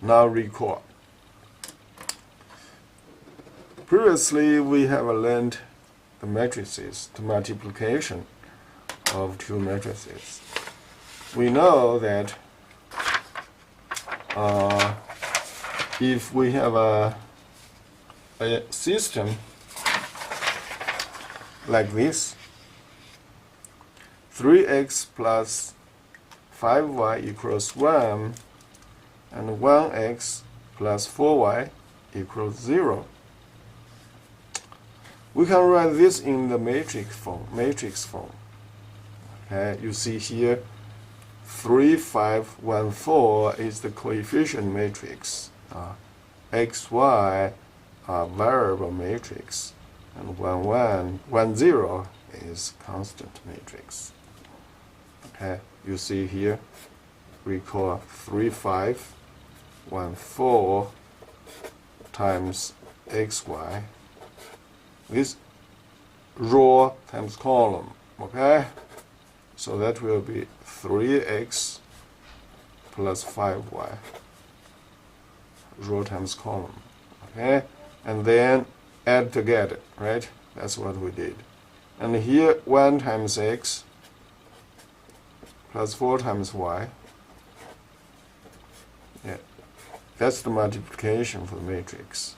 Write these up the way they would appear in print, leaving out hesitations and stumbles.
Now recall. Previously, we have learned the matrices, the multiplication of two matrices. We know that if we have a system like this, 3x plus 5y equals 1, and 1x plus 4y equals 0. We can write this in the matrix form. Okay, you see here, 3, 5, 1, 4 is the coefficient matrix. X, Y are variable matrix, and 1, 1, 1, 0 is constant matrix. Okay, you see here, recall 3, 5, 1, 4 times x, y. This row times column, okay? So that will be 3x plus 5y, row times column, okay? And then add together, right? That's what we did. And here 1 times x plus 4 times y. Yeah, that's the multiplication for the matrix.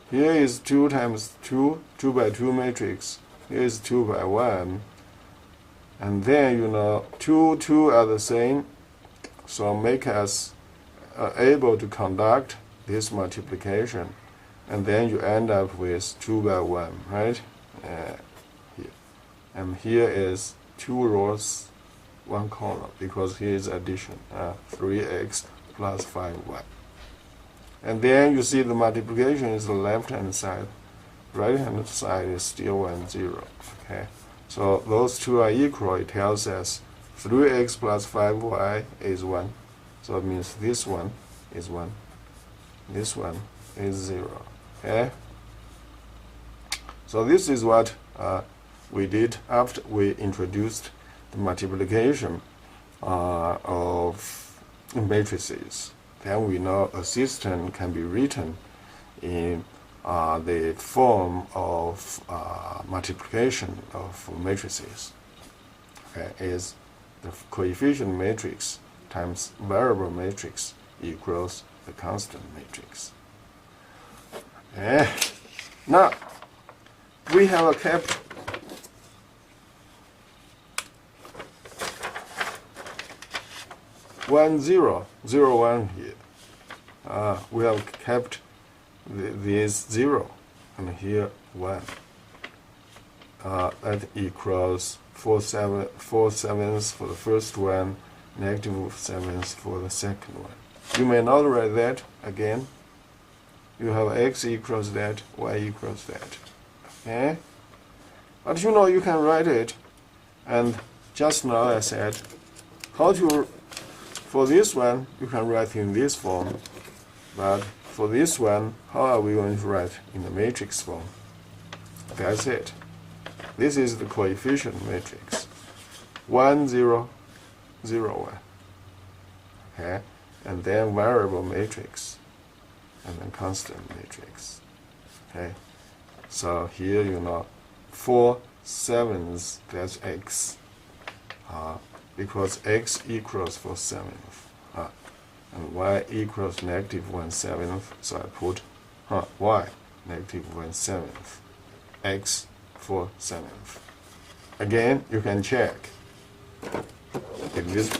Here is 2 times 2, 2 by 2 matrix. Here is 2 by 1. And then, 2, 2 are the same, so make us able to conduct this multiplication. And then you end up with 2 by 1, right? Here. And here is 2 rows, 1 column, because here is addition, 3x plus 5y. And then you see the multiplication is the left-hand side. Right-hand side is still 1, 0. Okay? So those two are equal. It tells us 3x plus 5y is 1. So it means this one is 1. This one is 0. Okay? So this is what we did after we introduced the multiplication of matrices. Then we know a system can be written in the form of multiplication of matrices. Okay, is the coefficient matrix times variable matrix equals the constant matrix. Okay. Now we have kept one zero, 0, 1 here. We have kept this 0, and here 1. That equals 4 sevenths for the first one, negative 7 for the second one. You may not write that again. You have x equals that, y equals that. Okay? But you can write it. And just now I said, for this one, you can write in this form. But for this one, how are we going to write in the matrix form? That's it. This is the coefficient matrix. 1, 0, 0, 1. Okay? And then variable matrix. And then constant matrix. Okay? So here, 4 sevenths, that's x. Because x equals 4 sevenths. And y equals negative 1 seventh. So I put y, negative 1 seventh. X, 4 sevenths. Again, you can check. If this,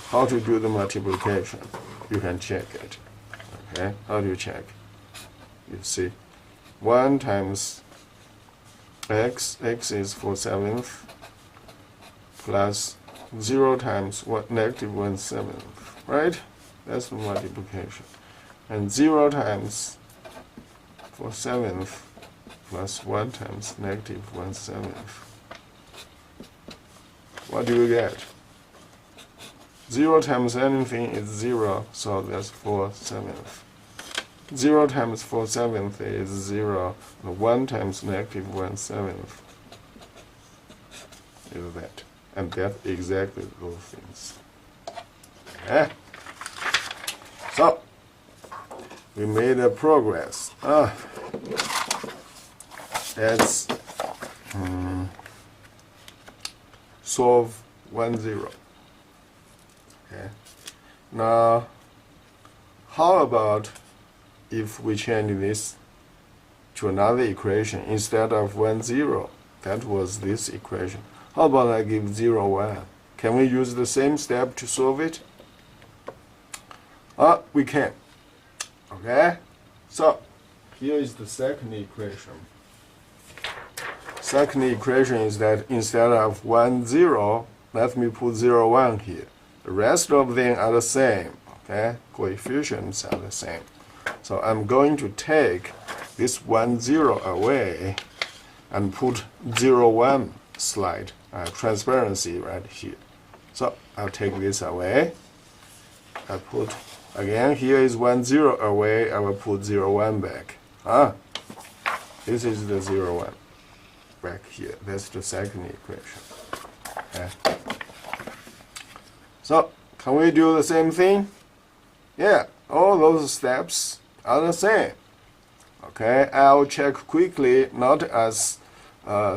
how to do the multiplication. You can check it. Okay? How do you check? You see, 1 times x is 4 sevenths, plus 0 times negative 1 seventh, right? That's the multiplication. And 0 times 4 sevenths plus 1 times negative 1 seventh. What do you get? 0 times anything is 0, so that's 4 sevenths. 0 times 4 sevenths is 0, and 1 times negative 1 seventh is that. And that's exactly those things. Okay? So, we made a progress. Let's solve 1, 0. Okay. Now, how about if we change this to another equation instead of 1, 0? That was this equation. How about I give 0, 1? Can we use the same step to solve it? We can. Okay? So, here is the second equation. Second equation is that instead of 1, 0, let me put 0, 1 here. The rest of them are the same. Okay? Coefficients are the same. So I'm going to take this 1, 0 away and put 0, 1 slide, transparency right here. So I'll take this away. I put, again, here is 1, 0 away. I will put 0, 1 back. This is the 0, 1 back here. That's the second equation. Okay. So can we do the same thing? Yeah, all those steps are the same. Okay, I'll check quickly, not as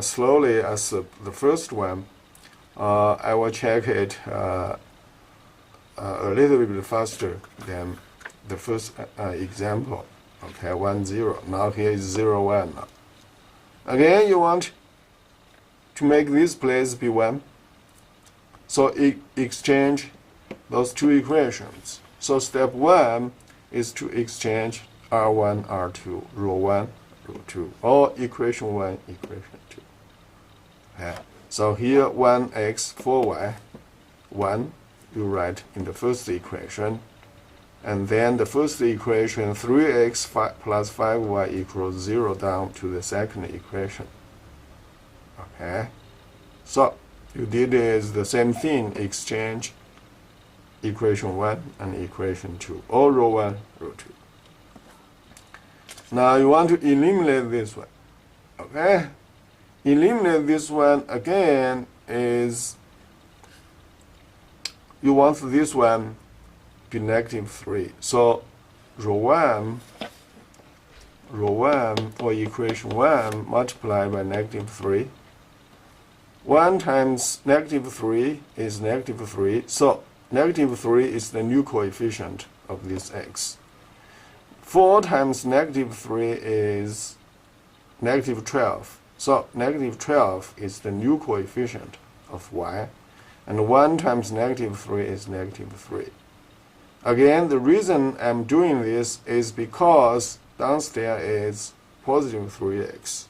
slowly as the first one. I will check it a little bit faster than the first example. Okay, 1, 0. Now here is 0, 1 now. Again, you want to make this place be 1. So exchange those two equations. So step 1 is to exchange R1, R2, row 1, row 2, or equation 1, equation 2. Okay. So here 1x, 4y, 1, you write in the first equation. And then the first equation, 3x plus 5y equals 0 down to the second equation. Okay. So you did is the same thing, exchange equation 1 and equation 2, or row 1, row 2. Now you want to eliminate this one. Okay? Eliminate this one again is you want this one be negative 3. So row 1 or equation 1 multiplied by negative 3. 1 times negative 3 is negative 3. So negative 3 is the new coefficient of this x. 4 times negative 3 is negative 12. So negative 12 is the new coefficient of y. And 1 times negative 3 is negative 3. Again, the reason I'm doing this is because downstairs is positive 3x.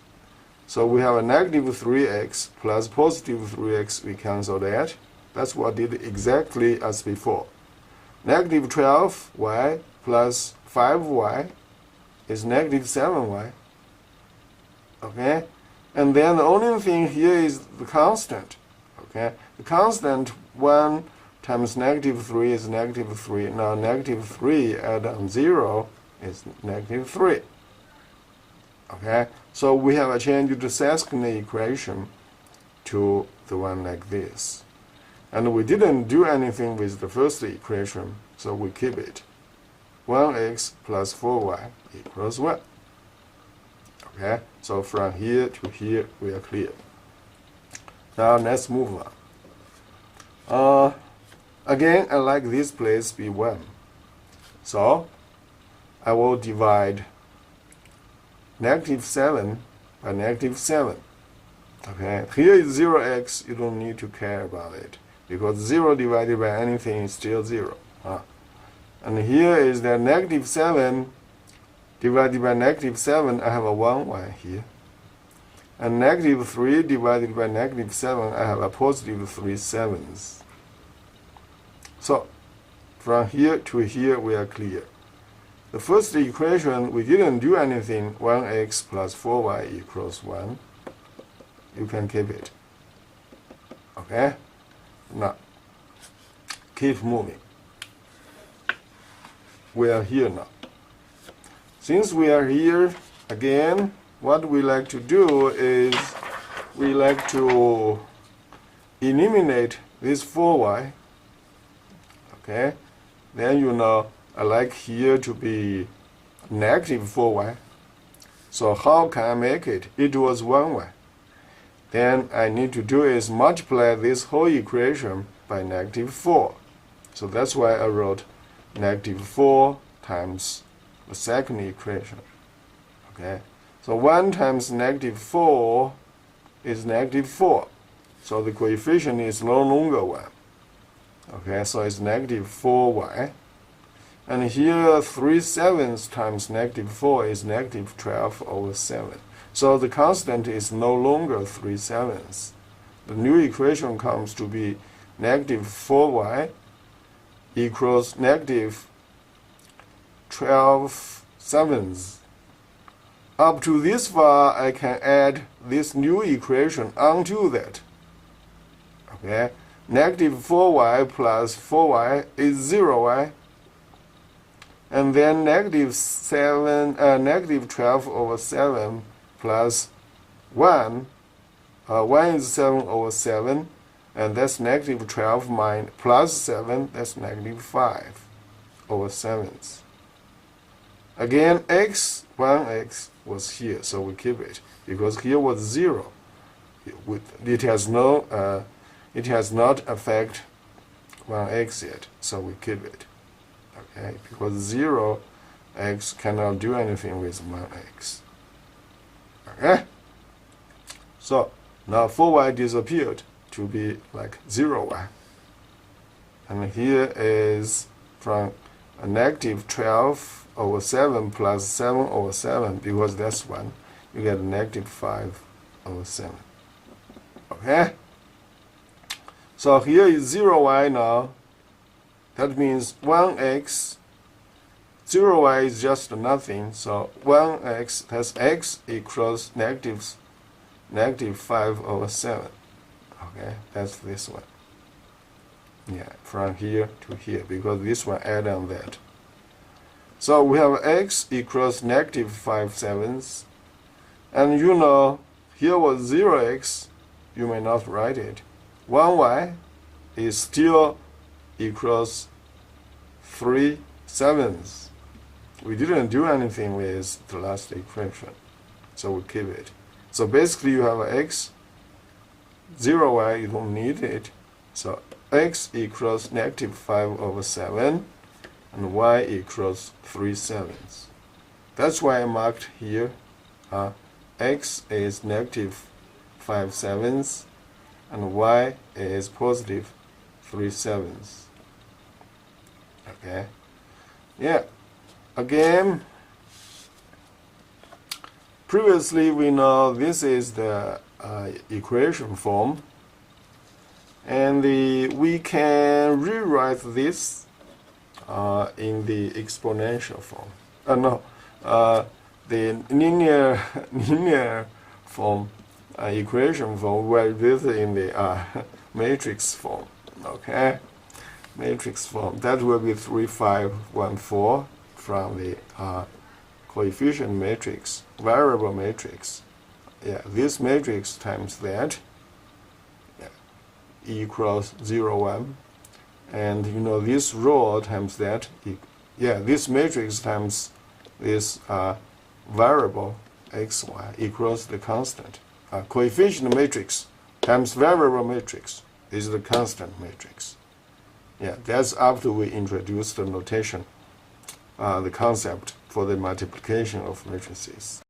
So we have a negative 3x plus positive 3x, we cancel that. That's what I did exactly as before. Negative 12y plus 5y is negative 7y. Okay? And then the only thing here is the constant. Okay? The constant 1 times negative 3 is negative 3. Now negative 3 add on 0 is negative 3. Okay? So we have changed the second equation to the one like this. And we didn't do anything with the first equation, so we keep it. 1x plus 4y equals 1. Okay? So from here to here, we are clear. Now let's move on. Again, I like this place be 1. So I will divide negative 7 by negative 7. Okay? Here is 0x, you don't need to care about it, because 0 divided by anything is still 0. And here is that negative 7 divided by negative 7, I have a 1y here. And negative 3 divided by negative 7, I have a positive 3 sevens. So, from here to here, we are clear. The first equation, we didn't do anything. 1x plus 4y equals 1. You can keep it. Okay? Now, keep moving. We are here now. Since we are here, again, what we like to do is we like to eliminate this 4y. Okay? Then I like here to be negative 4y. So how can I make it? It was 1y. Then I need to do is multiply this whole equation by negative 4. So that's why I wrote negative 4 times the second equation. Okay, so 1 times negative 4 is negative 4. So the coefficient is no longer 1. Okay, so it's negative 4y. And here 3/7 times negative 4 is negative 12/7. So the constant is no longer 3/7. The new equation comes to be negative 4y equals negative 12/7. Up to this far, I can add this new equation onto that. Okay, negative 4y plus 4y is 0y. And then negative 12/7 plus 1. 1 is 7/7, and that's negative 12 plus 7, that's negative 5/7. Again, 1x was here, so we keep it, because here was 0. It has not affect 1x yet, so we keep it. Okay, because 0x cannot do anything with 1x. Okay, so now 4y disappeared to be like 0y. And here is from a negative 12/7 plus 7/7, because that's 1. You get negative 5/7. Okay? So here is 0y now. That means 1x. 0y is just nothing. So 1x, that's x equals negative 5/7. Okay, that's this one. Yeah, from here to here, because this one add on that. So we have x equals negative 5/7. And you know, here was 0x. You may not write it. 1y is still equals 3/7. We didn't do anything with the last equation, so we keep it. So basically you have x, 0y, you don't need it. So x equals negative 5/7, and y equals 3/7. That's why I marked here, x is negative 5/7, and y is positive 3/7. Okay, yeah. Again, previously we know this is the equation form, and we can rewrite this in the exponential form. The linear form, equation form, where this in the matrix form. Okay, matrix form. That will be 3, 5, 1, 4 from the coefficient matrix, variable matrix. Yeah, this matrix times that, yeah, equals 0, 1. And you know, this row times that, yeah, this matrix times this variable xy equals the constant. Coefficient matrix times variable matrix is the constant matrix. Yeah, that's after we introduce the notation, the concept for the multiplication of matrices.